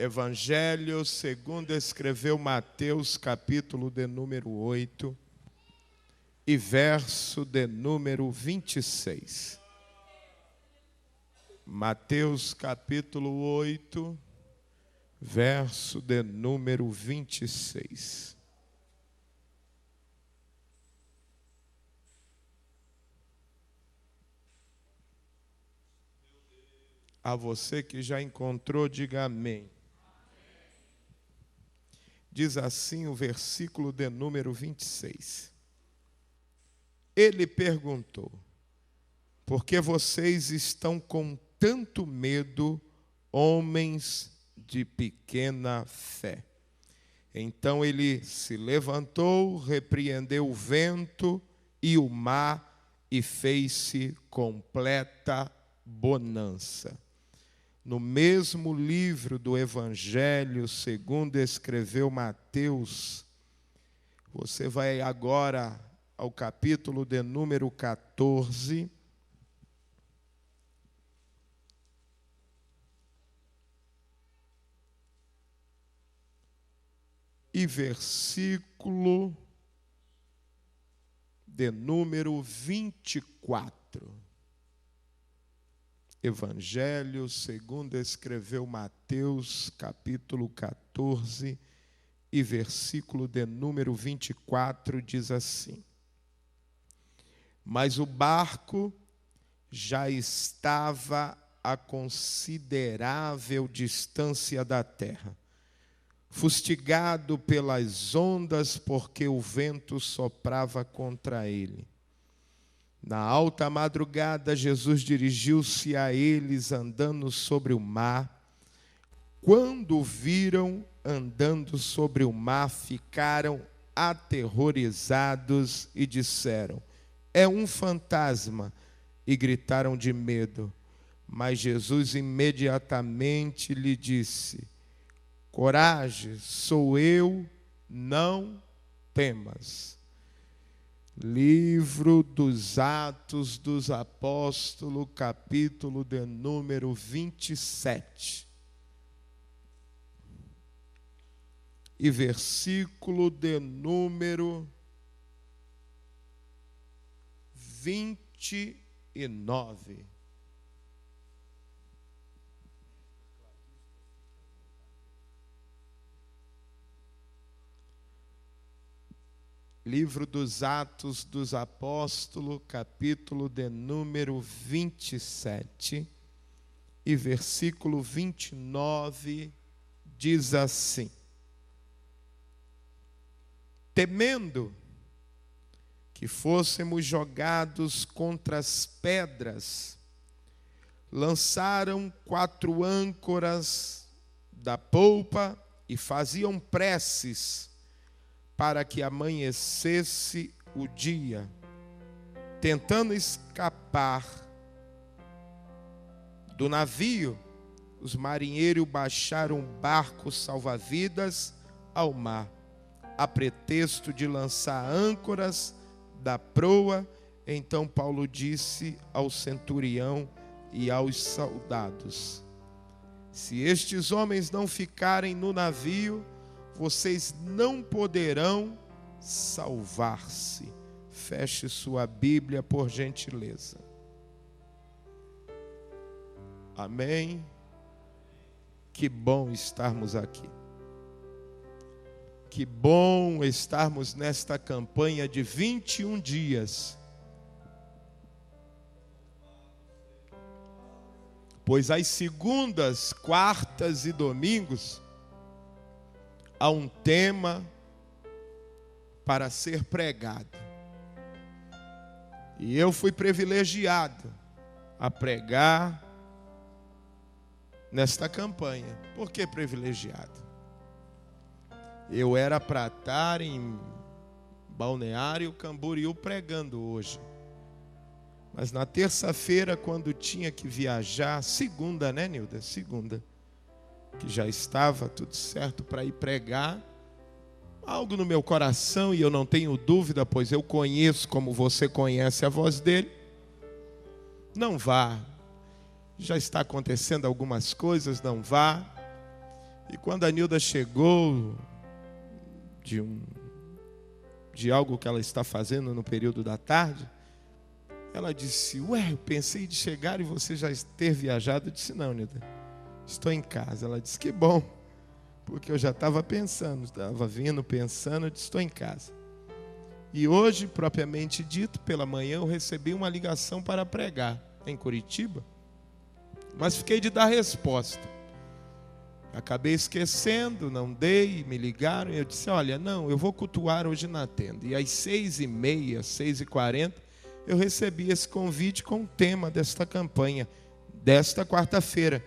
Evangelho segundo escreveu Mateus, capítulo de número 8 e verso de número 26. Mateus, capítulo 8, verso de número 26. A você que já encontrou, diga amém. Diz assim o versículo de número 26. Ele perguntou: por que vocês estão com tanto medo, homens de pequena fé? Então ele se levantou, repreendeu o vento e o mar e fez-se completa bonança. No mesmo livro do Evangelho segundo escreveu Mateus, você vai agora ao capítulo de número 14, e versículo de número 24. Evangelho segundo escreveu Mateus, capítulo 14, e versículo de número 24, diz assim: mas o barco já estava a considerável distância da terra, fustigado pelas ondas, porque o vento soprava contra ele. Na alta madrugada, Jesus dirigiu-se a eles andando sobre o mar. Quando o viram andando sobre o mar, ficaram aterrorizados e disseram: é um fantasma, e gritaram de medo. Mas Jesus imediatamente lhe disse: coragem, sou eu, não temas. Livro dos Atos dos Apóstolos, capítulo de número 27. E versículo de número 29. Livro dos Atos dos Apóstolos, capítulo de número 27, e versículo 29, diz assim: temendo que fôssemos jogados contra as pedras, lançaram 4 âncoras da polpa e faziam preces para que amanhecesse o dia, tentando escapar do navio. Os marinheiros baixaram um barco salva-vidas ao mar, a pretexto de lançar âncoras da proa. Então Paulo disse ao centurião e aos soldados: se estes homens não ficarem no navio, vocês não poderão salvar-se. Feche sua Bíblia, por gentileza. Amém? Que bom estarmos aqui. Que bom estarmos nesta campanha de 21 dias. Pois às segundas, quartas e domingos há um tema para ser pregado. E eu fui privilegiado a pregar nesta campanha. Por que privilegiado? Eu era para estar em Balneário Camboriú pregando hoje. Mas na terça-feira, quando tinha que viajar, segunda, né, Nilda? Segunda. Que já estava tudo certo para ir pregar, algo no meu coração, e eu não tenho dúvida, pois eu conheço como você conhece a voz dele: não vá, já está acontecendo algumas coisas, não vá. E quando a Nilda chegou de algo que ela está fazendo no período da tarde, ela disse: ué, eu pensei de chegar e você já ter viajado. Eu disse: não, Nilda, estou em casa. Ela disse: que bom, porque eu já estava pensando, eu disse: estou em casa. E hoje, propriamente dito, pela manhã eu recebi uma ligação para pregar em Curitiba, mas fiquei de dar resposta. Acabei esquecendo, não dei, me ligaram e eu disse: olha, não, eu vou cultuar hoje na tenda. E às 6h30, 6h40, eu recebi esse convite com o tema desta campanha, desta quarta-feira,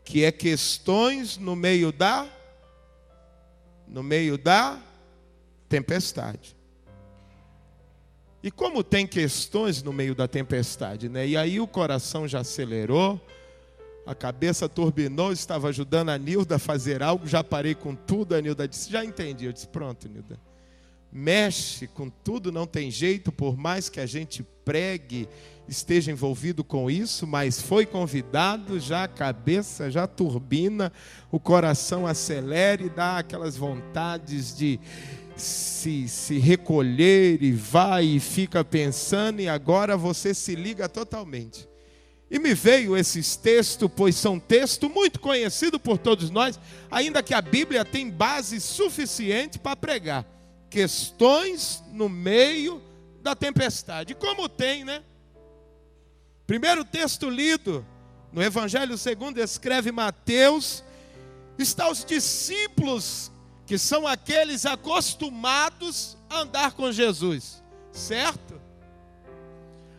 que é questões no meio da tempestade. E como tem questões no meio da tempestade, né? E aí o coração já acelerou, a cabeça turbinou, estava ajudando a Nilda a fazer algo, já parei com tudo. A Nilda disse: já entendi. Eu disse: pronto, Nilda, mexe com tudo, não tem jeito, por mais que a gente pregue, esteja envolvido com isso, mas foi convidado, já a cabeça já turbina, o coração acelera e dá aquelas vontades de se recolher e vai e fica pensando, e agora você se liga totalmente. E me veio esses textos, pois são textos muito conhecidos por todos nós, ainda que a Bíblia tem base suficiente para pregar. Questões no meio da tempestade. Como tem, né? Primeiro texto lido, no Evangelho segundo escreve Mateus, está os discípulos, que são aqueles acostumados a andar com Jesus, certo?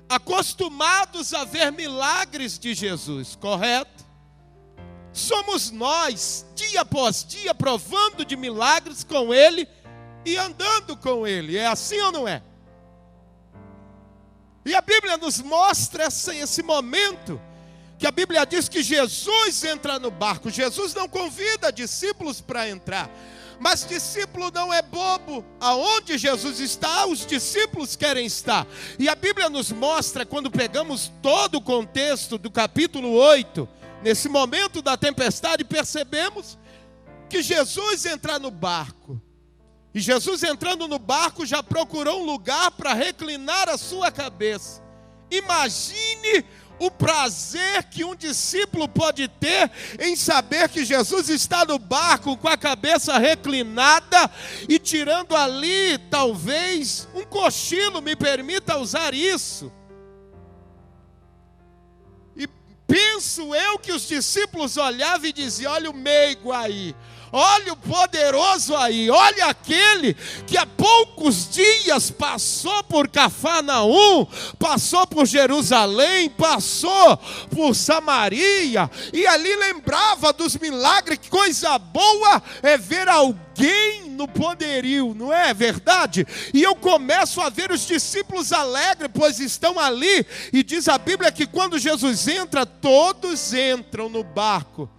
Acostumados a ver milagres de Jesus, correto? Somos nós, dia após dia, provando de milagres com Ele e andando com Ele. É assim ou não é? E a Bíblia nos mostra esse momento, que a Bíblia diz que Jesus entra no barco. Jesus não convida discípulos para entrar, mas discípulo não é bobo. Aonde Jesus está, os discípulos querem estar. E a Bíblia nos mostra, quando pegamos todo o contexto do capítulo 8, nesse momento da tempestade, percebemos que Jesus entra no barco. E Jesus entrando no barco já procurou um lugar para reclinar a sua cabeça. Imagine o prazer que um discípulo pode ter em saber que Jesus está no barco com a cabeça reclinada e tirando ali, talvez, um cochilo, me permita usar isso. E penso eu que os discípulos olhavam e diziam: olha o meigo aí, olha o poderoso aí, olha aquele que há poucos dias passou por Cafarnaum, passou por Jerusalém, passou por Samaria, e ali lembrava dos milagres. Que coisa boa é ver alguém no poderio, não é verdade? E eu começo a ver os discípulos alegres, pois estão ali, e diz a Bíblia que quando Jesus entra, todos entram no barco.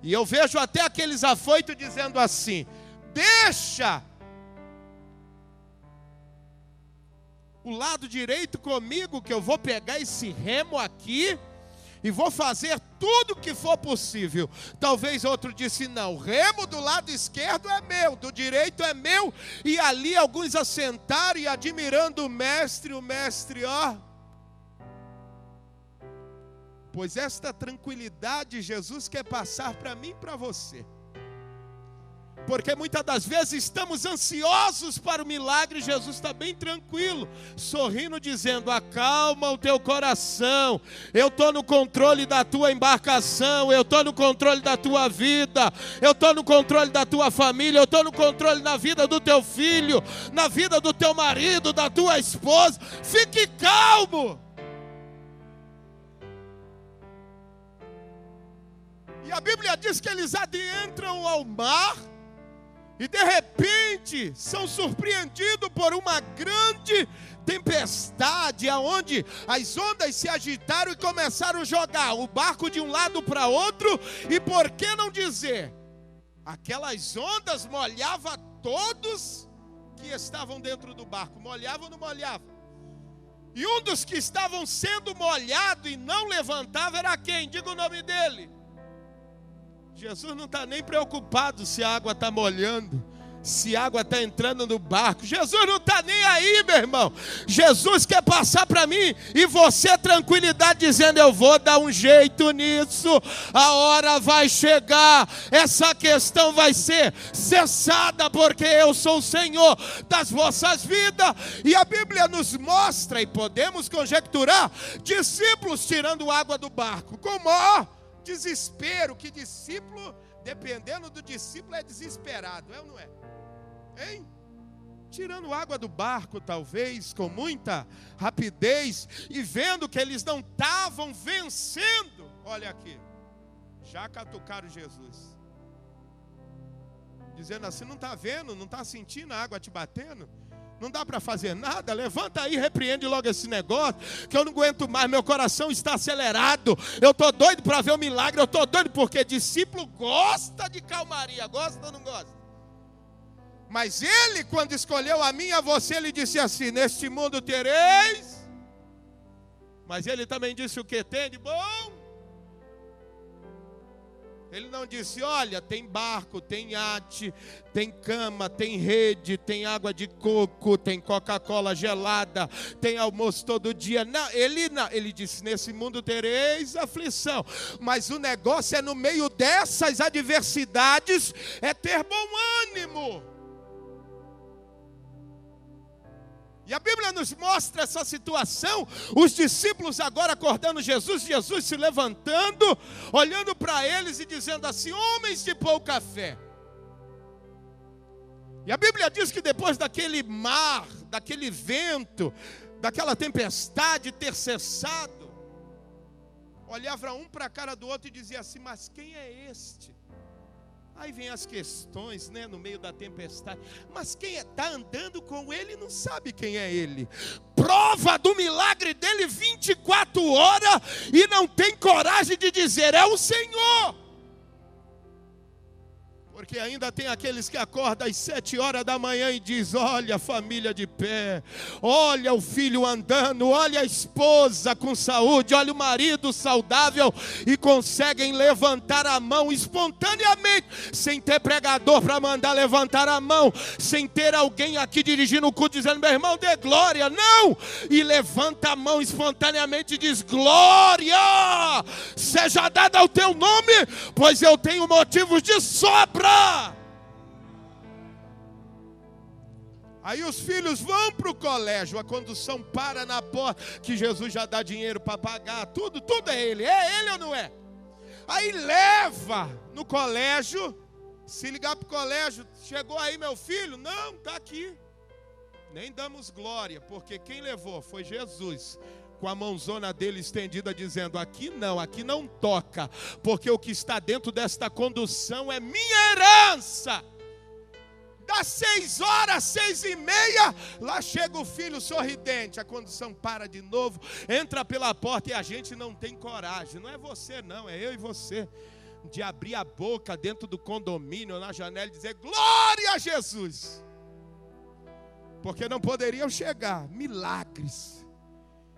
E eu vejo até aqueles afoitos dizendo assim: deixa o lado direito comigo, que eu vou pegar esse remo aqui e vou fazer tudo o que for possível. Talvez outro disse: não, o remo do lado esquerdo é meu, do direito é meu. E ali alguns assentaram e admirando o mestre, ó. Pois esta tranquilidade Jesus quer passar para mim e para você. Porque muitas das vezes estamos ansiosos para o milagre. Jesus está bem tranquilo, sorrindo, dizendo: acalma o teu coração, eu estou no controle da tua embarcação, eu estou no controle da tua vida, eu estou no controle da tua família, eu estou no controle na vida do teu filho, na vida do teu marido, da tua esposa. Fique calmo. E a Bíblia diz que eles adentram ao mar e de repente são surpreendidos por uma grande tempestade, aonde as ondas se agitaram e começaram a jogar o barco de um lado para outro. E por que não dizer, aquelas ondas molhavam todos que estavam dentro do barco. Molhavam ou não molhavam? E um dos que estavam sendo molhado e não levantava era quem? Diga o nome dele. Jesus não está nem preocupado se a água está molhando, se a água está entrando no barco. Jesus não está nem aí, meu irmão. Jesus quer passar para mim e você tranquilidade, dizendo: eu vou dar um jeito nisso, a hora vai chegar, essa questão vai ser cessada, porque eu sou o Senhor das vossas vidas. E a Bíblia nos mostra, e podemos conjecturar, discípulos tirando água do barco, com o maior desespero. Que discípulo, dependendo do discípulo, é desesperado, é ou não é? Hein? Tirando água do barco, talvez, com muita rapidez, e vendo que eles não estavam vencendo. Olha aqui, já catucaram Jesus, dizendo assim: não está vendo, não está sentindo a água te batendo? Não dá para fazer nada? Levanta aí, repreende logo esse negócio, que eu não aguento mais, meu coração está acelerado, eu estou doido para ver o milagre, eu estou doido, porque discípulo gosta de calmaria, gosta ou não gosta? Mas ele, quando escolheu a mim e a você, ele disse assim: neste mundo tereis. Mas ele também disse o que tem de bom. Ele não disse: olha, tem barco, tem iate, tem cama, tem rede, tem água de coco, tem Coca-Cola gelada, tem almoço todo dia. Não, ele disse: nesse mundo tereis aflição. Mas o negócio é, no meio dessas adversidades, é ter bom ânimo. E a Bíblia nos mostra essa situação, os discípulos agora acordando Jesus se levantando, olhando para eles e dizendo assim: homens de pouca fé. E a Bíblia diz que depois daquele mar, daquele vento, daquela tempestade ter cessado, olhava um para a cara do outro e dizia assim: mas quem é este? Aí vem as questões, né, no meio da tempestade. Mas quem está andando com ele não sabe quem é ele. Prova do milagre dele 24 horas e não tem coragem de dizer: é o Senhor. Porque ainda tem aqueles que acordam às 7 horas da manhã e diz: olha a família de pé, olha o filho andando, olha a esposa com saúde, olha o marido saudável, e conseguem levantar a mão espontaneamente, sem ter pregador para mandar levantar a mão, sem ter alguém aqui dirigindo o culto dizendo: meu irmão, dê glória. Não! E levanta a mão espontaneamente e diz: glória seja dada ao teu nome, pois eu tenho motivos de sobra. Aí os filhos vão para o colégio, a condução para na porta, que Jesus já dá dinheiro para pagar, tudo é ele ou não é? Aí leva no colégio, se ligar para o colégio: chegou aí meu filho? Não, está aqui. Nem damos glória, porque quem levou foi Jesus, com a mãozona dele estendida, dizendo: aqui não toca, porque o que está dentro desta condução é minha herança. Das 6 horas, 6:30, lá chega o filho sorridente, a condução para de novo, entra pela porta, e a gente não tem coragem, não é você não, é eu e você, de abrir a boca dentro do condomínio, na janela, e dizer: glória a Jesus, porque não poderiam chegar milagres.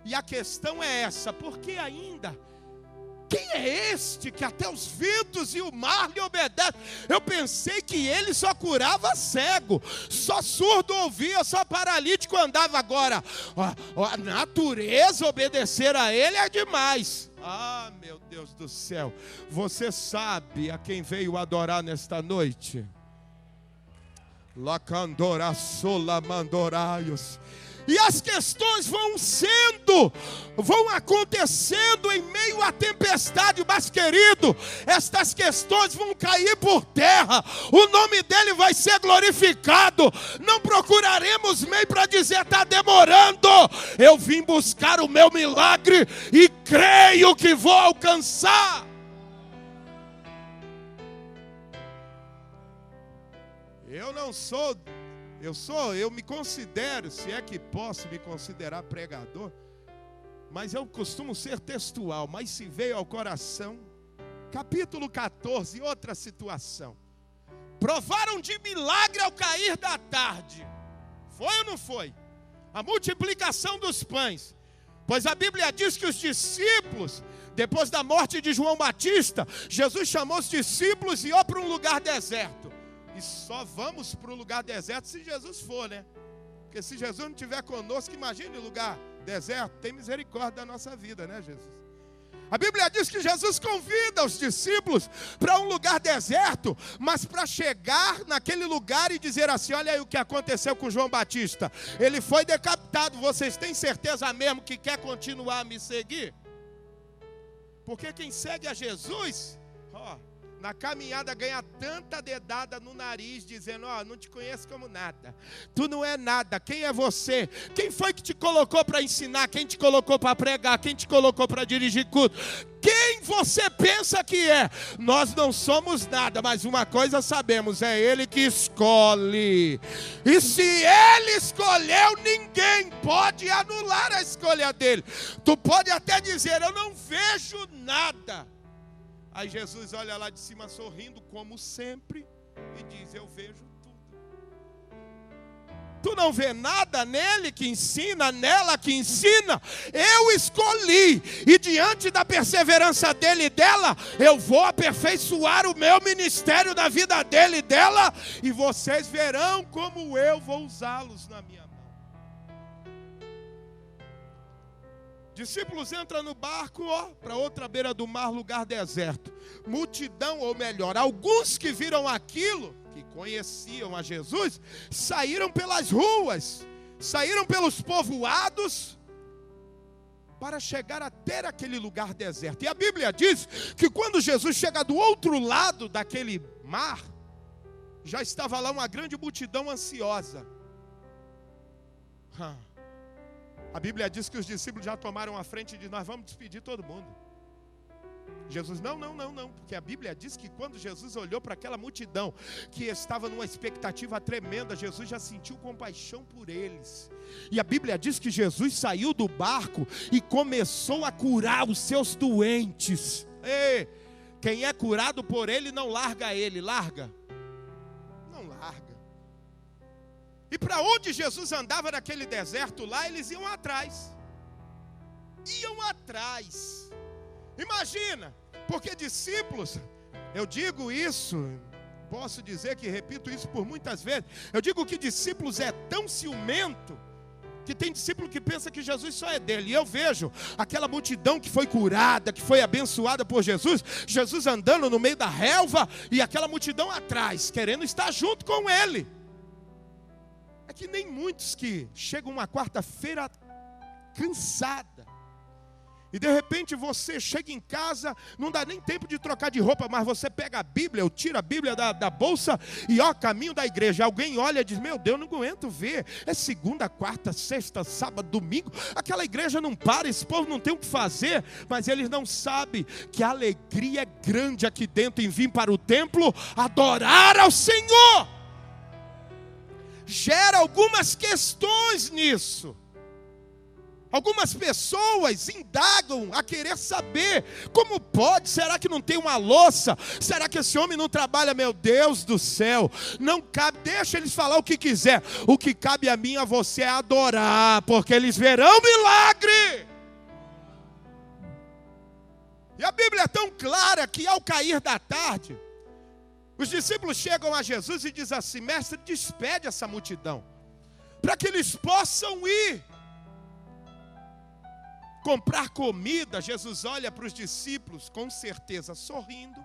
E a questão é essa: porque ainda, quem é este que até os ventos e o mar lhe obedecem? Eu pensei que ele só curava cego, só surdo ouvia, só paralítico andava. Agora, a natureza obedecer a ele é demais. Ah, meu Deus do céu, você sabe a quem veio adorar nesta noite? Lacandora sola mandoraios. E as questões vão acontecendo em meio à tempestade, mas querido, estas questões vão cair por terra, o nome dele vai ser glorificado, não procuraremos meio para dizer: está demorando, eu vim buscar o meu milagre e creio que vou alcançar. Eu me considero, se é que posso me considerar pregador, mas eu costumo ser textual, mas se veio ao coração, capítulo 14, outra situação. Provaram de milagre ao cair da tarde. Foi ou não foi? A multiplicação dos pães. Pois a Bíblia diz que os discípulos, Depois da morte de João Batista, Jesus chamou os discípulos e ia para um lugar deserto. E só vamos para o lugar deserto se Jesus for, né? Porque se Jesus não estiver conosco, imagine o lugar deserto. Tem misericórdia da nossa vida, né, Jesus? A Bíblia diz que Jesus convida os discípulos para um lugar deserto, mas para chegar naquele lugar e dizer assim: olha aí o que aconteceu com João Batista. Ele foi decapitado. Vocês têm certeza mesmo que quer continuar a me seguir? Porque quem segue a Jesus, na caminhada ganha tanta dedada no nariz, dizendo: não te conheço como nada, tu não é nada, quem é você? Quem foi que te colocou para ensinar? Quem te colocou para pregar? Quem te colocou para dirigir culto? Quem você pensa que é? Nós não somos nada, mas uma coisa sabemos: é Ele que escolhe. E se Ele escolheu, ninguém pode anular a escolha dele. Tu pode até dizer: eu não vejo nada. Aí Jesus olha lá de cima sorrindo, como sempre, e diz: eu vejo tudo. Tu não vê nada nele que ensina, nela que ensina? Eu escolhi, e diante da perseverança dele e dela, eu vou aperfeiçoar o meu ministério na vida dele e dela, e vocês verão como eu vou usá-los na minha mão. Discípulos entram no barco, para outra beira do mar, lugar deserto. Multidão, ou melhor, alguns que viram aquilo, que conheciam a Jesus, saíram pelas ruas, saíram pelos povoados, para chegar até aquele lugar deserto. E a Bíblia diz que quando Jesus chega do outro lado daquele mar, já estava lá uma grande multidão ansiosa. A Bíblia diz que os discípulos já tomaram a frente e diz: nós vamos despedir todo mundo. Jesus: não, porque a Bíblia diz que quando Jesus olhou para aquela multidão que estava numa expectativa tremenda, Jesus já sentiu compaixão por eles. E a Bíblia diz que Jesus saiu do barco e começou a curar os seus doentes. Quem é curado por ele não larga ele, larga? Não larga. E para onde Jesus andava naquele deserto lá, eles iam atrás. Iam atrás. Imagina, porque discípulos, eu digo isso, posso dizer que repito isso por muitas vezes. Eu digo que discípulos é tão ciumento, que tem discípulo que pensa que Jesus só é dele. E eu vejo aquela multidão que foi curada, que foi abençoada por Jesus, Jesus andando no meio da relva, e aquela multidão atrás, querendo estar junto com ele. É que nem muitos que chegam uma quarta-feira cansada, e de repente você chega em casa, não dá nem tempo de trocar de roupa, mas você pega a Bíblia, eu tiro a Bíblia da bolsa e caminho da igreja. Alguém olha e diz: meu Deus, não aguento ver, é segunda, quarta, sexta, sábado, domingo, aquela igreja não para, esse povo não tem o que fazer. Mas eles não sabem que a alegria é grande aqui dentro em vir para o templo adorar ao Senhor. Gera algumas questões nisso. Algumas pessoas indagam a querer saber: como pode? Será que não tem uma louça? Será que esse homem não trabalha? Meu Deus do céu, não cabe, deixa eles falar o que quiser. O que cabe a mim e a você é adorar, porque eles verão milagre. E a Bíblia é tão clara que ao cair da tarde, os discípulos chegam a Jesus e dizem assim: mestre, despede essa multidão, para que eles possam ir comprar comida. Jesus olha para os discípulos com certeza sorrindo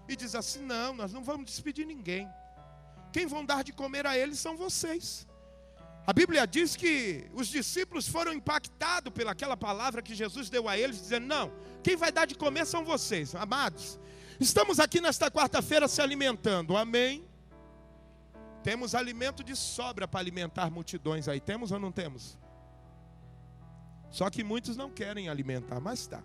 e diz assim: não, nós não vamos despedir ninguém. Quem vão dar de comer a eles são vocês. A Bíblia diz que os discípulos foram impactados pelaquela palavra que Jesus deu a eles, dizendo: não, quem vai dar de comer são vocês. Amados, estamos aqui nesta quarta-feira se alimentando, amém? Temos alimento de sobra para alimentar multidões aí, temos ou não temos? Só que muitos não querem alimentar, mas tá.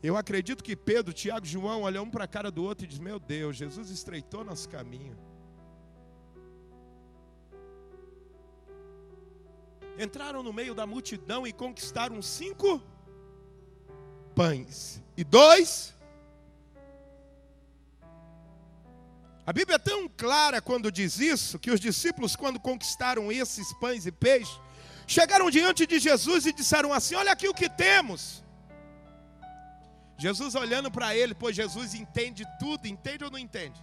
Eu acredito que Pedro, Tiago e João olham um para a cara do outro e dizem: meu Deus, Jesus estreitou nosso caminho. Entraram no meio da multidão e conquistaram 5 pães e 2. A Bíblia é tão clara quando diz isso, que os discípulos, quando conquistaram esses pães e peixes, chegaram diante de Jesus e disseram assim: olha aqui o que temos. Jesus olhando para ele, pois Jesus entende tudo, entende ou não entende?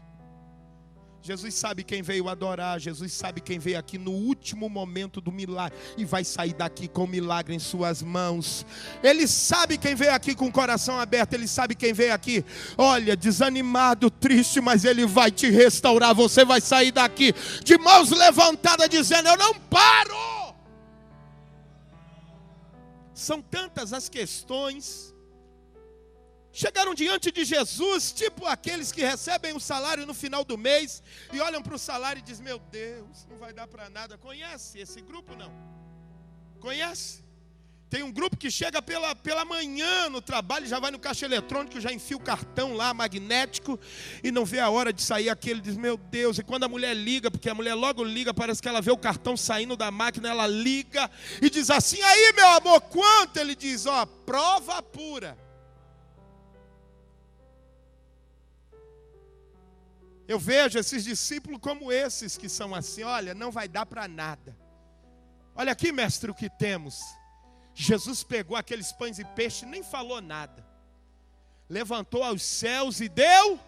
Jesus sabe quem veio adorar, Jesus sabe quem veio aqui no último momento do milagre e vai sair daqui com o milagre em suas mãos. Ele sabe quem veio aqui com o coração aberto, ele sabe quem veio aqui, olha, desanimado, triste, mas ele vai te restaurar. Você vai sair daqui de mãos levantadas dizendo: eu não paro. São tantas as questões. Chegaram diante de Jesus, tipo aqueles que recebem o salário no final do mês e olham para o salário e dizem: meu Deus, não vai dar para nada. Conhece esse grupo? Não. Conhece? Tem um grupo que chega pela manhã no trabalho, já vai no caixa eletrônico, já enfia o cartão lá, magnético, e não vê a hora de sair aquele, diz: meu Deus. E quando a mulher liga, porque a mulher logo liga, parece que ela vê o cartão saindo da máquina, ela liga e diz assim: aí meu amor, quanto? Ele diz: ó, prova pura. Eu vejo esses discípulos como esses que são assim: olha, não vai dar para nada. Olha aqui, mestre, o que temos. Jesus pegou aqueles pães e peixes, nem falou nada. Levantou aos céus e deu.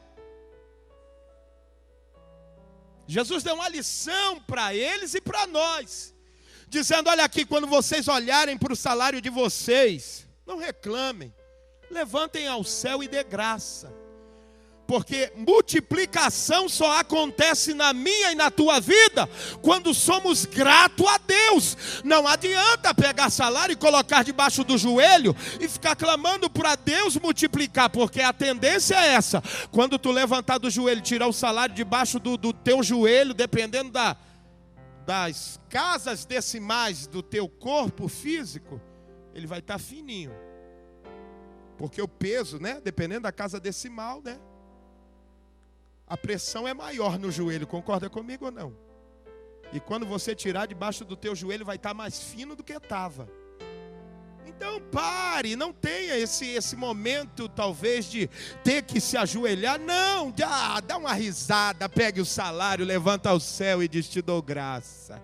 Jesus deu uma lição para eles e para nós, dizendo: olha aqui, quando vocês olharem para o salário de vocês, não reclamem, levantem ao céu e dê graça. Porque multiplicação só acontece na minha e na tua vida quando somos gratos a Deus. Não adianta pegar salário e colocar debaixo do joelho e ficar clamando para Deus multiplicar, porque a tendência é essa: quando tu levantar do joelho, tirar o salário debaixo do teu joelho, dependendo das casas decimais do teu corpo físico, ele vai estar fininho. Porque o peso, né, dependendo da casa decimal, né, a pressão é maior no joelho, concorda comigo ou não? E quando você tirar debaixo do teu joelho, vai estar mais fino do que estava. Então pare, não tenha esse momento talvez de ter que se ajoelhar. Não, dá uma risada, pegue o salário, levanta ao céu e diz: te dou graça.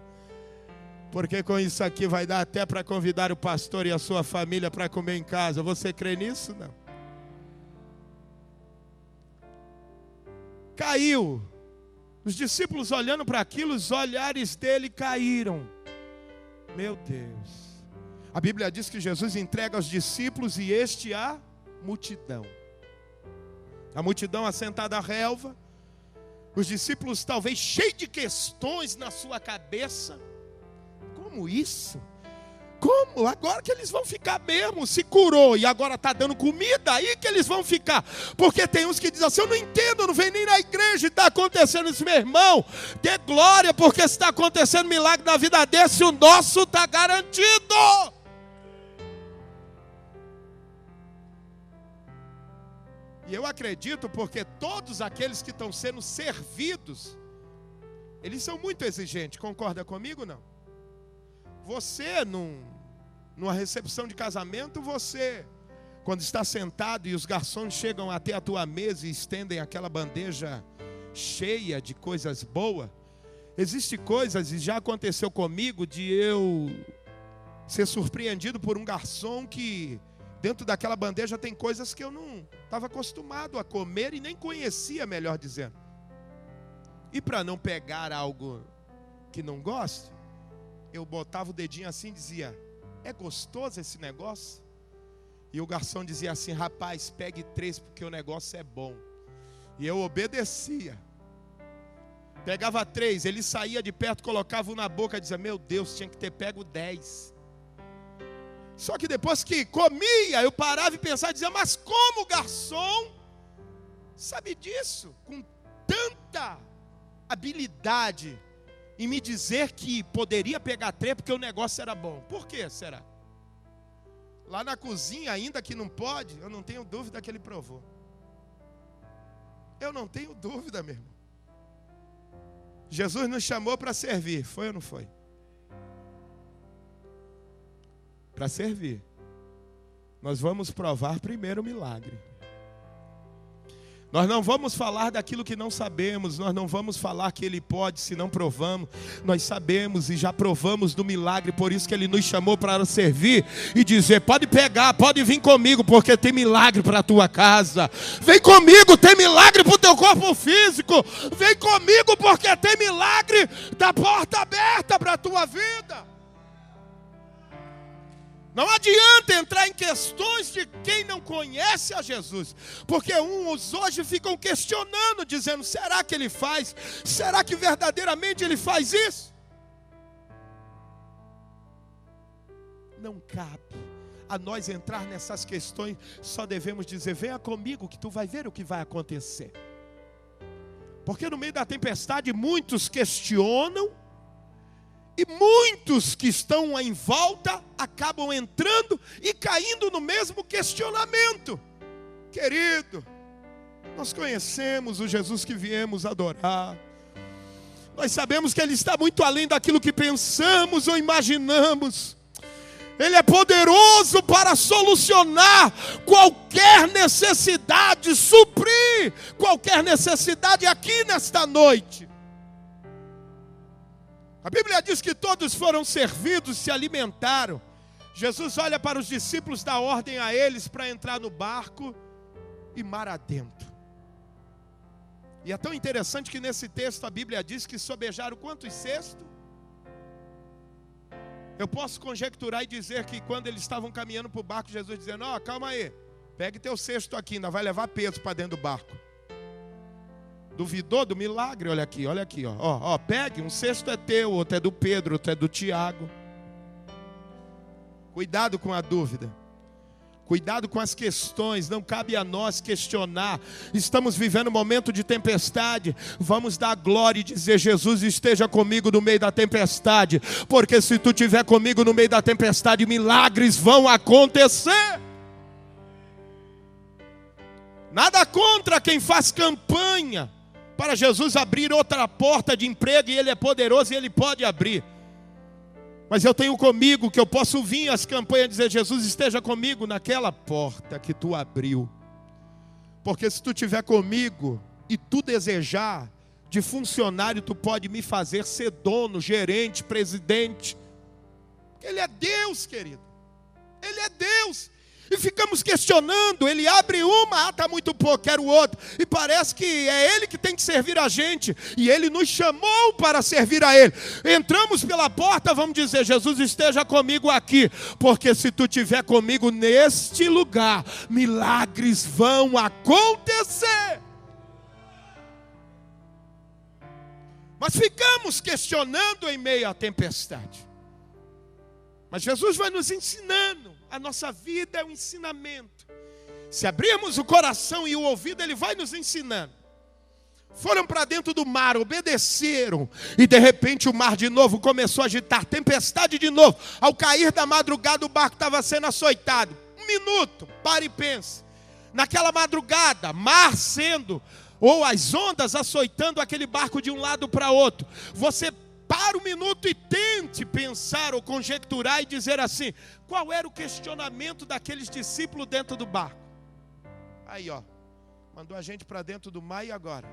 Porque com isso aqui vai dar até para convidar o pastor e a sua família para comer em casa. Você crê nisso? Não. Caiu. Os discípulos olhando para aquilo, os olhares dele caíram. Meu Deus. A Bíblia diz que Jesus entrega aos discípulos e este a multidão. A multidão assentada à relva. Os discípulos talvez cheios de questões na sua cabeça. Como isso? Como? Agora que eles vão ficar mesmo? Se curou e agora está dando comida, aí que eles vão ficar. Porque tem uns que dizem assim: eu não entendo, eu não venho nem na igreja e está acontecendo isso. Meu irmão, dê glória, porque se está acontecendo milagre na vida desse, o nosso está garantido. E eu acredito, porque todos aqueles que estão sendo servidos, eles são muito exigentes. Concorda comigo, não? Você, numa recepção de casamento, você, quando está sentado e os garçons chegam até a tua mesa e estendem aquela bandeja cheia de coisas boas, existem coisas, e já aconteceu comigo, de eu ser surpreendido por um garçom que dentro daquela bandeja tem coisas que eu não estava acostumado a comer e nem conhecia, melhor dizendo. E para não pegar algo que não gosto, eu botava o dedinho assim e dizia: é gostoso esse negócio? E o garçom dizia assim: rapaz, pegue 3 porque o negócio é bom. E eu obedecia. Pegava 3, ele saía de perto, colocava um na boca e dizia: meu Deus, tinha que ter pego 10. Só que depois que comia, eu parava e pensava e dizia: mas como o garçom sabe disso? Com tanta habilidade em me dizer que poderia pegar 3 porque o negócio era bom. Por que será? Lá na cozinha, ainda que não pode, eu não tenho dúvida que ele provou. Eu não tenho dúvida, meu irmão. Jesus nos chamou para servir, foi ou não foi? Para servir. Nós vamos provar primeiro o milagre. Nós não vamos falar daquilo que não sabemos, nós não vamos falar que Ele pode se não provamos. Nós sabemos e já provamos do milagre, por isso que Ele nos chamou para servir e dizer: pode pegar, pode vir comigo, porque tem milagre para a tua casa. Vem comigo, tem milagre para o teu corpo físico. Vem comigo, porque tem milagre da porta aberta para a tua vida. Não adianta entrar em questões de quem não conhece a Jesus, porque uns hoje ficam questionando, dizendo: será que Ele faz? Será que verdadeiramente Ele faz isso? Não cabe a nós entrar nessas questões, só devemos dizer: venha comigo que tu vai ver o que vai acontecer. Porque no meio da tempestade muitos questionam, e muitos que estão em volta acabam entrando e caindo no mesmo questionamento. Querido, nós conhecemos o Jesus que viemos adorar. Nós sabemos que Ele está muito além daquilo que pensamos ou imaginamos. Ele é poderoso para solucionar qualquer necessidade, suprir qualquer necessidade aqui nesta noite. A Bíblia diz que todos foram servidos, se alimentaram. Jesus olha para os discípulos, dá ordem a eles para entrar no barco e mar adentro. E é tão interessante que nesse texto a Bíblia diz que sobejaram quantos cestos? Eu posso conjecturar e dizer que quando eles estavam caminhando para o barco, Jesus dizendo: ó, calma aí, pegue teu cesto aqui, ainda vai levar peso para dentro do barco. Duvidou do milagre? Olha aqui, ó. Pegue, um cesto é teu, outro é do Pedro, outro é do Tiago. Cuidado com a dúvida. Cuidado com as questões, não cabe a nós questionar. Estamos vivendo um momento de tempestade. Vamos dar glória e dizer: Jesus esteja comigo no meio da tempestade. Porque se tu estiver comigo no meio da tempestade, milagres vão acontecer. Nada contra quem faz campanha para Jesus abrir outra porta de emprego, e Ele é poderoso e Ele pode abrir. Mas eu tenho comigo que eu posso vir às campanhas e dizer: Jesus esteja comigo naquela porta que tu abriu. Porque se tu estiver comigo e tu desejar, de funcionário tu pode me fazer ser dono, gerente, presidente. Ele é Deus, querido. Ele é Deus. E ficamos questionando, Ele abre uma, está muito pouco, quero outro. E parece que é Ele que tem que servir a gente. E Ele nos chamou para servir a Ele. Entramos pela porta, vamos dizer: Jesus esteja comigo aqui. Porque se tu estiver comigo neste lugar, milagres vão acontecer. Mas ficamos questionando em meio à tempestade. Mas Jesus vai nos ensinando. A nossa vida é um ensinamento. Se abrirmos o coração e o ouvido, Ele vai nos ensinando. Foram para dentro do mar, obedeceram. E de repente o mar de novo começou a agitar. Tempestade de novo. Ao cair da madrugada o barco estava sendo açoitado. 1 minuto, pare e pense. Naquela madrugada, mar sendo, ou as ondas açoitando aquele barco de um lado para outro. Você para 1 minuto e tente pensar ou conjecturar e dizer assim: qual era o questionamento daqueles discípulos dentro do barco? Aí, ó, mandou a gente para dentro do mar e agora?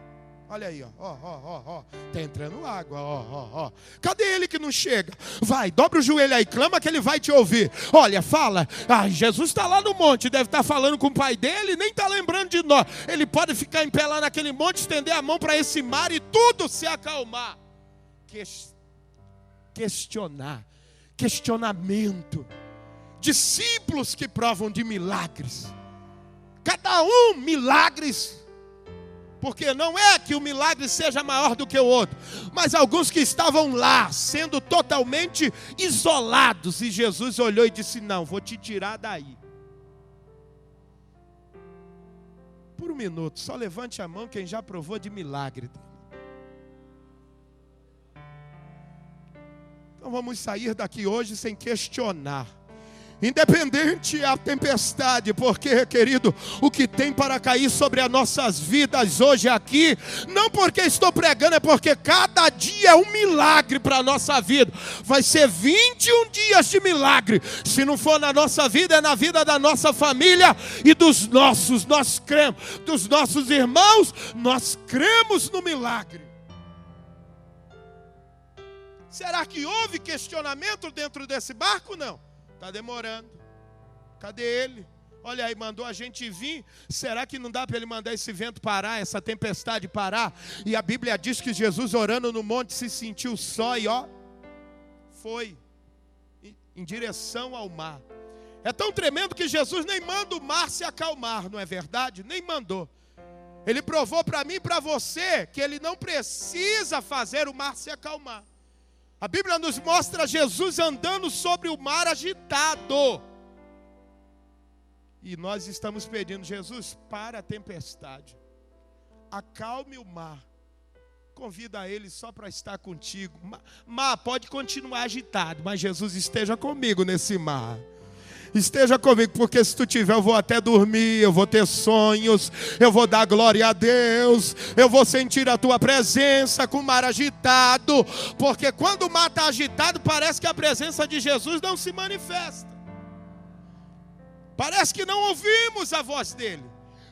Olha aí, ó, tá entrando água, ó. Cadê ele que não chega? Vai, dobra o joelho aí, clama que ele vai te ouvir. Olha, fala. Jesus está lá no monte, deve estar falando com o pai dele, nem está lembrando de nós. Ele pode ficar em pé lá naquele monte, estender a mão para esse mar e tudo se acalmar. Questionamento. Discípulos que provam de milagres. Cada um milagres. Porque não é que o milagre seja maior do que o outro, mas alguns que estavam lá, sendo totalmente isolados, e Jesus olhou e disse: não, vou te tirar daí. Por 1 minuto, só levante a mão quem já provou de milagre. Então vamos sair daqui hoje sem questionar. Independente a tempestade, porque, querido, o que tem para cair sobre as nossas vidas hoje aqui, não porque estou pregando, é porque cada dia é um milagre para a nossa vida. Vai ser 21 dias de milagre. Se não for na nossa vida, é na vida da nossa família e dos nossos. Nós cremos, dos nossos irmãos, nós cremos no milagre. Será que houve questionamento dentro desse barco? Não. Está demorando. Cadê ele? Olha aí, mandou a gente vir. Será que não dá para ele mandar esse vento parar, essa tempestade parar? E a Bíblia diz que Jesus, orando no monte, se sentiu só e foi em direção ao mar. É tão tremendo que Jesus nem manda o mar se acalmar, não é verdade? Nem mandou. Ele provou para mim e para você que ele não precisa fazer o mar se acalmar. A Bíblia nos mostra Jesus andando sobre o mar agitado. E nós estamos pedindo, Jesus, para a tempestade. Acalme o mar. Convida ele só para estar contigo. Mar pode continuar agitado, mas Jesus esteja comigo nesse mar. Esteja comigo, porque se tu tiver, eu vou até dormir, eu vou ter sonhos, eu vou dar glória a Deus, eu vou sentir a tua presença com o mar agitado, porque quando o mar está agitado, parece que a presença de Jesus não se manifesta. Parece que não ouvimos a voz dele.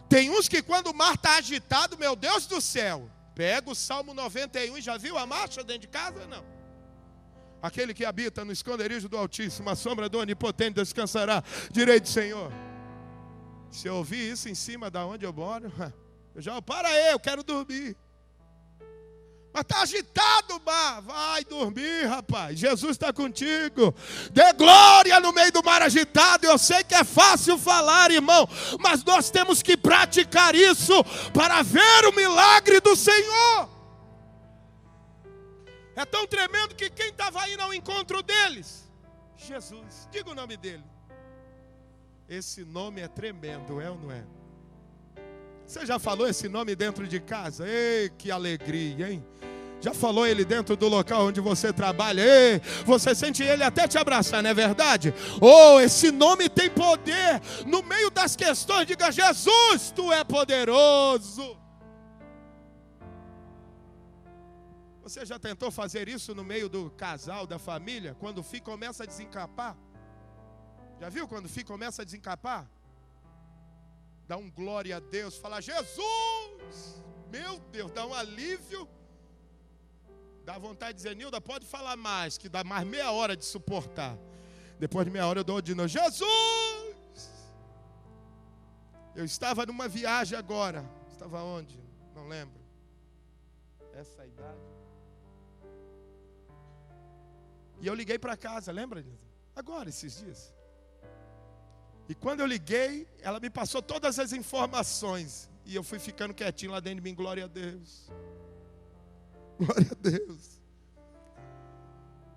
Tem uns que quando o mar está agitado, meu Deus do céu, pega o Salmo 91, já viu a marcha dentro de casa? Não. Aquele que habita no esconderijo do Altíssimo, a sombra do Onipotente descansará direito do Senhor. Se eu ouvir isso em cima da onde eu moro, eu já, para aí, eu quero dormir. Mas está agitado o mar, vai dormir, rapaz, Jesus está contigo. Dê glória no meio do mar agitado. Eu sei que é fácil falar, irmão, mas nós temos que praticar isso para ver o milagre do Senhor. É tão tremendo que quem estava indo ao encontro deles? Jesus. Diga o nome dele. Esse nome é tremendo, é ou não é? Você já falou esse nome dentro de casa? Ei, que alegria, hein? Já falou ele dentro do local onde você trabalha? Ei, você sente ele até te abraçar, não é verdade? Oh, esse nome tem poder. No meio das questões, diga: Jesus, tu é poderoso. Você já tentou fazer isso no meio do casal, da família? Quando o filho começa a desencapar? Já viu quando o filho começa a desencapar? Dá um glória a Deus, fala: Jesus! Meu Deus, dá um alívio. Dá vontade de dizer: Nilda, pode falar mais, que dá mais meia hora de suportar. Depois de meia hora eu dou de novo: Jesus! Eu estava numa viagem agora. Estava onde? Não lembro. Essa idade. E eu liguei para casa, lembra? Agora, esses dias. E quando eu liguei, ela me passou todas as informações. E eu fui ficando quietinho lá dentro de mim. Glória a Deus. Glória a Deus.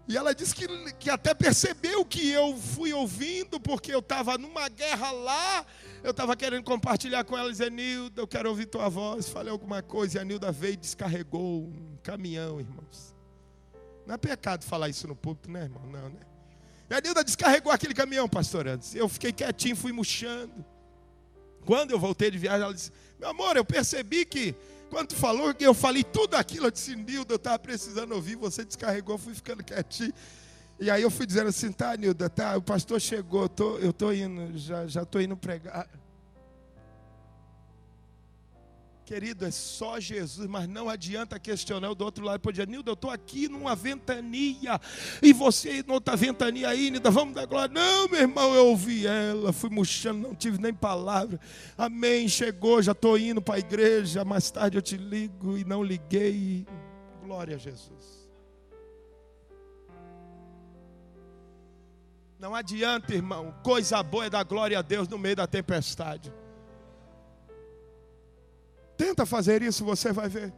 E ela disse que até percebeu que eu fui ouvindo, porque eu estava numa guerra lá. Eu estava querendo compartilhar com ela, dizer: Nilda, eu quero ouvir tua voz. Falei alguma coisa e a Nilda veio e descarregou um caminhão, irmãos. Não é pecado falar isso no púlpito, né, irmão? Não, né? E a Nilda descarregou aquele caminhão, pastor Anderson. Eu fiquei quietinho, fui murchando. Quando eu voltei de viagem, ela disse: meu amor, eu percebi que quando tu falou, que eu falei tudo aquilo. Eu disse: Nilda, eu estava precisando ouvir, você descarregou, fui ficando quietinho. E aí eu fui dizendo assim: tá, Nilda, tá, o pastor chegou, eu estou indo, já estou indo pregar. Querido, é só Jesus, mas não adianta questionar. Eu do outro lado podia: Nilda, eu estou aqui numa ventania, e você em outra ventania aí, Nilda, vamos dar glória. Não, meu irmão, eu ouvi ela, fui murchando, não tive nem palavra. Amém, chegou, já estou indo para a igreja, mais tarde eu te ligo, e não liguei. Glória a Jesus. Não adianta, irmão, coisa boa é dar glória a Deus no meio da tempestade. Tenta fazer isso, você vai ver.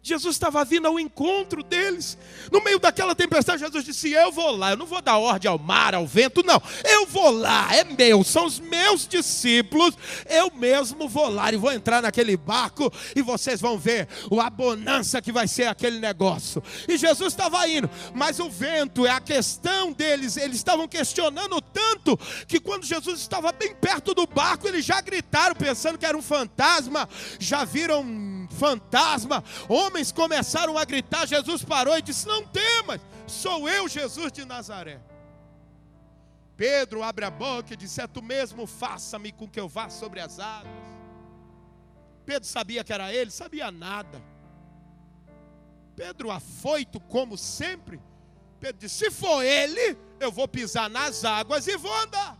Jesus estava vindo ao encontro deles. No meio daquela tempestade, Jesus disse: eu vou lá, eu não vou dar ordem ao mar, ao vento, não. Eu vou lá, é meu, são os meus discípulos. Eu mesmo vou lá e vou entrar naquele barco e vocês vão ver a bonança que vai ser aquele negócio. E Jesus estava indo, mas o vento, é a questão deles, eles estavam questionando tanto, que quando Jesus estava bem perto do barco, eles já gritaram, pensando que era um fantasma, já viram um fantasma. Homens começaram a gritar. Jesus parou e disse: não temas, sou eu, Jesus de Nazaré. Pedro abre a boca e disse: é tu mesmo, faça-me com que eu vá sobre as águas. Pedro sabia que era ele? Sabia nada. Pedro, afoito como sempre, Pedro disse: se for ele, eu vou pisar nas águas e vou andar.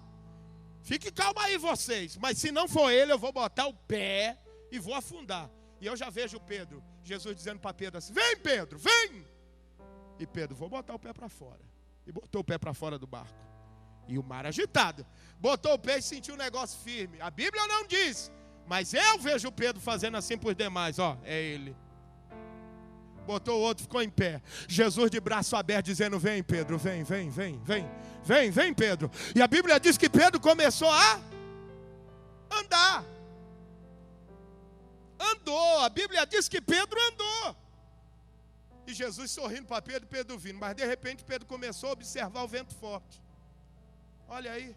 Fique calma aí vocês, mas se não for ele, eu vou botar o pé e vou afundar. E eu já vejo Pedro, Jesus dizendo para Pedro assim: vem Pedro, vem. E Pedro: vou botar o pé para fora. E botou o pé para fora do barco. E o mar agitado. Botou o pé e sentiu um negócio firme. A Bíblia não diz, mas eu vejo Pedro fazendo assim por demais. Ó, é ele. Botou o outro, ficou em pé. Jesus de braço aberto dizendo: vem Pedro, vem, vem, vem, vem. Vem, vem Pedro. E a Bíblia diz que Pedro começou a andar. Andou, a Bíblia diz que Pedro andou. E Jesus sorrindo para Pedro, Pedro vindo. Mas de repente Pedro começou a observar o vento forte. Olha aí.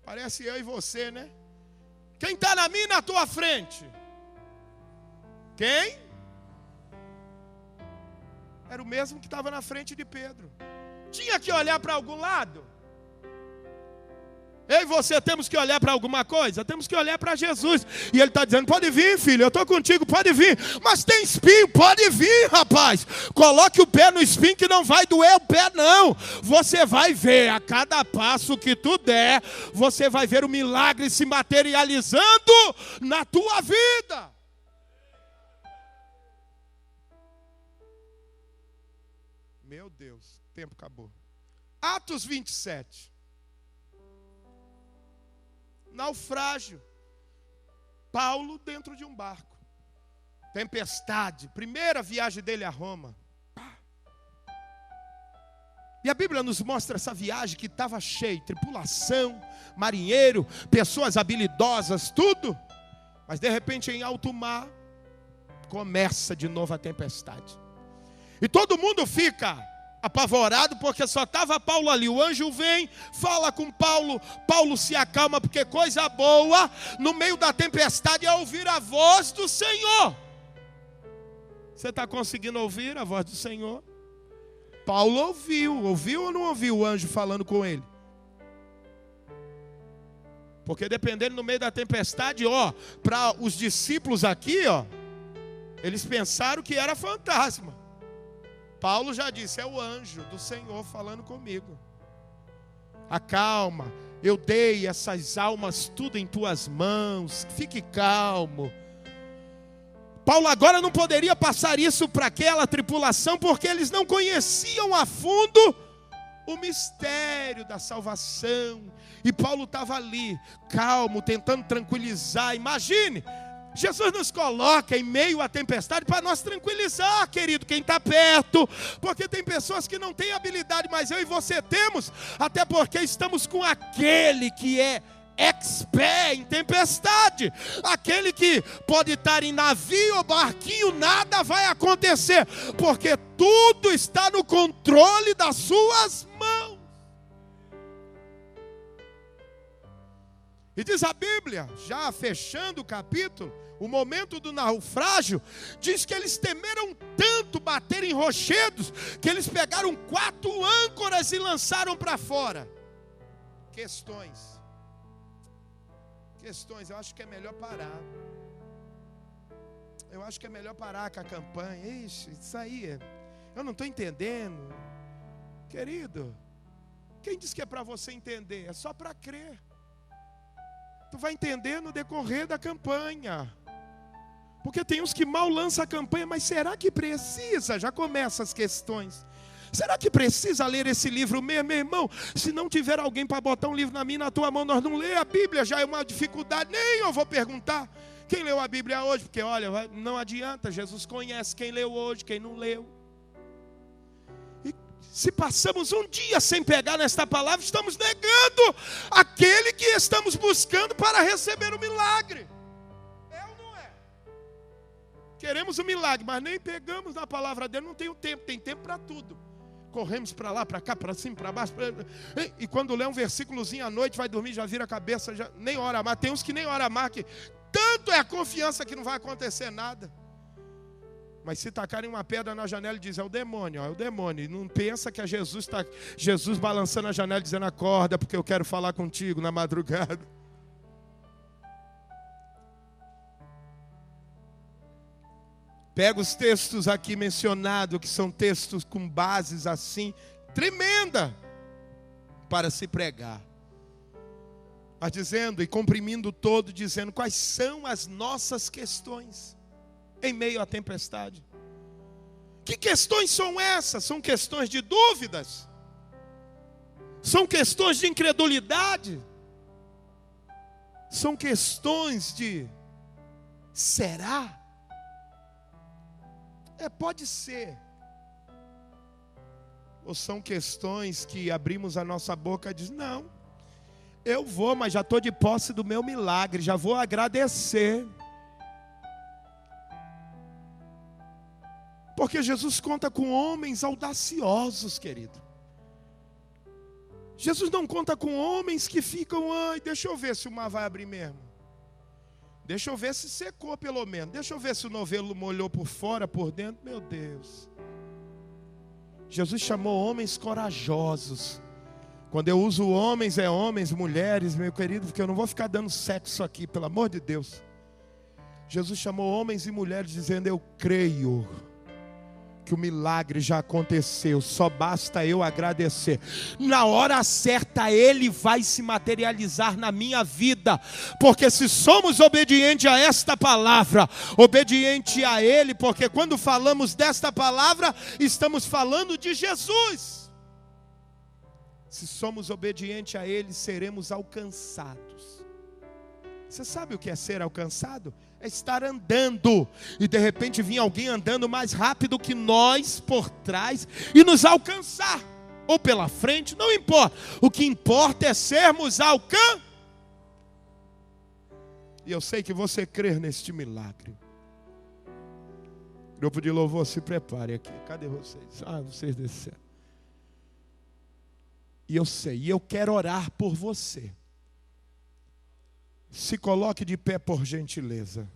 Parece eu e você, né? Quem está na minha e na tua frente? Quem? Era o mesmo que estava na frente de Pedro. Tinha que olhar para algum lado? Eu e você temos que olhar para alguma coisa? Temos que olhar para Jesus. E ele está dizendo: pode vir, filho, eu estou contigo, pode vir. Mas tem espinho, pode vir, rapaz. Coloque o pé no espinho que não vai doer o pé, não. Você vai ver, a cada passo que tu der, você vai ver o milagre se materializando na tua vida. Meu Deus, o tempo acabou. Atos 27. Naufrágio. Paulo dentro de um barco. Tempestade. Primeira viagem dele a Roma. E a Bíblia nos mostra essa viagem que estava cheia. Tripulação, marinheiro, pessoas habilidosas, tudo. Mas de repente em alto mar, começa de novo a tempestade. E todo mundo fica apavorado porque só estava Paulo ali. O anjo vem, fala com Paulo. Paulo se acalma porque coisa boa no meio da tempestade é ouvir a voz do Senhor. Você está conseguindo ouvir a voz do Senhor? Paulo ouviu ou não ouviu o anjo falando com ele? Porque dependendo no meio da tempestade, para os discípulos aqui, eles pensaram que era fantasma. Paulo já disse: é o anjo do Senhor falando comigo. Acalma, eu dei essas almas tudo em tuas mãos, fique calmo. Paulo agora não poderia passar isso para aquela tripulação, porque eles não conheciam a fundo o mistério da salvação. E Paulo estava ali, calmo, tentando tranquilizar. Imagine, Jesus nos coloca em meio à tempestade para nós tranquilizar, querido, quem está perto. Porque tem pessoas que não têm habilidade, mas eu e você temos. Até porque estamos com aquele que é expert em tempestade. Aquele que pode estar em navio ou barquinho, nada vai acontecer. Porque tudo está no controle das suas mãos. E diz a Bíblia, já fechando o capítulo, o momento do naufrágio, diz que eles temeram tanto bater em rochedos, que eles pegaram 4 âncoras e lançaram para fora. Questões, eu acho que é melhor parar. Eu acho que é melhor parar com a campanha. Ixi, isso aí, eu não estou entendendo. Querido, quem disse que é para você entender? É só para crer. Tu vai entender no decorrer da campanha. Porque tem uns que mal lançam a campanha, mas será que precisa? Já começam as questões. Será que precisa ler esse livro mesmo, meu irmão? Se não tiver alguém para botar um livro na minha, na tua mão, nós não lê a Bíblia, já é uma dificuldade. Nem eu vou perguntar. Quem leu a Bíblia hoje? Porque olha, não adianta, Jesus conhece quem leu hoje, quem não leu. E se passamos um dia sem pegar nesta palavra, estamos negando aquele que estamos buscando para receber o milagre. É ou não é? Queremos o milagre, mas nem pegamos na palavra dele, não tem tempo, tem tempo para tudo. Corremos para lá, para cá, para cima, para baixo. E quando lê um versículozinho à noite, vai dormir, já vira a cabeça, já, nem hora mais. Tem uns que nem hora mais, que tanto é a confiança que não vai acontecer nada. Mas se tacarem uma pedra na janela e diz, é o demônio, ó, é o demônio. E não pensa que é Jesus, Jesus balançando a janela dizendo, acorda, porque eu quero falar contigo na madrugada. Pega os textos aqui mencionados, que são textos com bases assim, tremenda, para se pregar. Mas dizendo e comprimindo todo, dizendo quais são as nossas questões em meio à tempestade. Que questões são essas? São questões de dúvidas? São questões de incredulidade? São questões de será? Pode ser. Ou são questões que abrimos a nossa boca e diz, não, eu vou, mas já estou de posse do meu milagre, já vou agradecer. Porque Jesus conta com homens audaciosos, querido. Jesus não conta com homens que ficam, ai, deixa eu ver se o mar vai abrir mesmo. Deixa eu ver se secou pelo menos. Deixa eu ver se o novelo molhou por fora, por dentro. Meu Deus. Jesus chamou homens corajosos. Quando eu uso homens, é homens, mulheres, meu querido, porque eu não vou ficar dando sexo aqui, pelo amor de Deus. Jesus chamou homens e mulheres dizendo, eu creio que o milagre já aconteceu, só basta eu agradecer. Na hora certa Ele vai se materializar na minha vida, porque se somos obedientes a esta palavra, obediente a Ele, porque quando falamos desta palavra, estamos falando de Jesus. Se somos obedientes a Ele, seremos alcançados. Você sabe o que é ser alcançado? É estar andando e de repente vir alguém andando mais rápido que nós por trás e nos alcançar, ou pela frente, não importa. O que importa é sermos alcançados. E eu sei que você crê neste milagre. Grupo de louvor, se prepare aqui. Cadê vocês? Vocês desceram. E eu sei, e eu quero orar por você. Se coloque de pé, por gentileza.